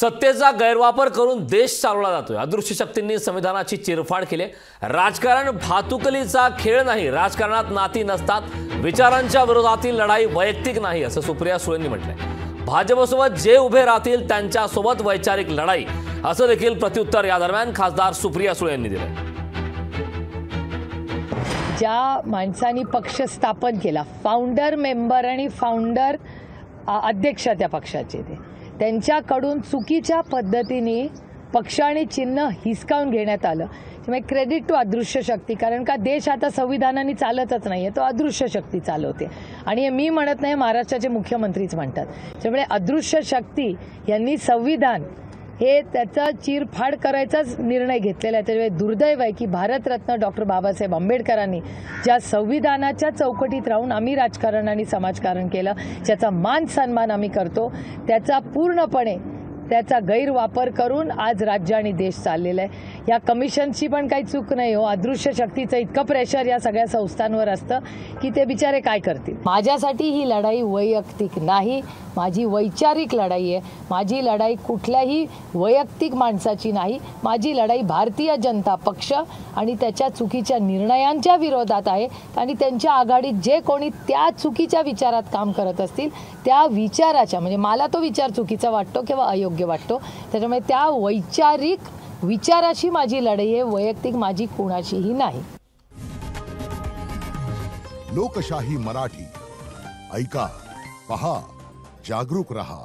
सत्तेचा गैरवापर करून देश चालवला जातोय। अदृश्य शक्तींनी संविधानाची चिरफाड केली। राजकारण भातुकलीचा खेळ नाही, राजकारणात नाती नसतात, विचारांच्या विरोधातील लढाई वैयक्तिक नाही असं सुप्रिया सुळेंनी म्हटलंय। भाजपसोबत जे उभे राहतील त्यांच्यासोबत वैचारिक लढाई असं देखील प्रत्युत्तर या दरम्यान खासदार सुप्रिया सुळे यांनी दिलं। ज्या माणसांनी पक्ष स्थापन केला, फाउंडर मेंबर आणि फाउंडर अध्यक्ष त्या पक्षाचे, त्यांच्याकडून चुकीच्या पद्धतीने पक्ष आणि चिन्ह हिसकावून घेण्यात आलं। त्यामुळे क्रेडिट टू अदृश्य शक्ती, कारण का देश आता संविधानाने चालतच नाही आहे, तो अदृश्य शक्ती चालवते। आणि मी म्हणत नाही, महाराष्ट्राचे मुख्यमंत्रीच म्हणतात। त्यामुळे अदृश्य शक्ती यांनी संविधान हे त्याचा चिरफाड करायचाच निर्णय घेतलेला आहे। त्यामुळे दुर्दैव आहे की भारतरत्न डॉक्टर बाबासाहेब आंबेडकरांनी ज्या संविधानाच्या चौकटीत राहून आम्ही राजकारण आणि समाजकारण केलं, ज्याचा मान सन्मान आम्ही करतो, त्याचा पूर्णपणे त्याचा गैरवापर करून आज राज्य आणि देश चाललेला आहे। या कमिशनची पण काही चूक नाही हो। अदृश्य शक्तीचं इतकं प्रेशर या सगळ्या संस्थांवर असतं की ते बिचारे काय करतील। माझ्यासाठी ही लढाई वैयक्तिक नाही, माझी वैचारिक लढाई आहे। माझी लढाई कुठल्याही वैयक्तिक माणसाची नाही, माझी लढाई भारतीय जनता पक्ष आणि त्याच्या चुकीच्या निर्णयांच्या विरोधात आहे। आणि त्यांच्या आघाडीत जे कोणी त्या चुकीच्या विचारात काम करत असतील, त्या विचाराच्या, म्हणजे मला तो विचार चुकीचा वाटतो किंवा अयोग्य वाटतो, त्याच्यामुळे त्या वैचारिक विचाराशी माझी लढाई आहे, वैयक्तिक माझी कुणाशीही नाही। लोकशाही मराठी ऐका, पहा, जागरूक रहा।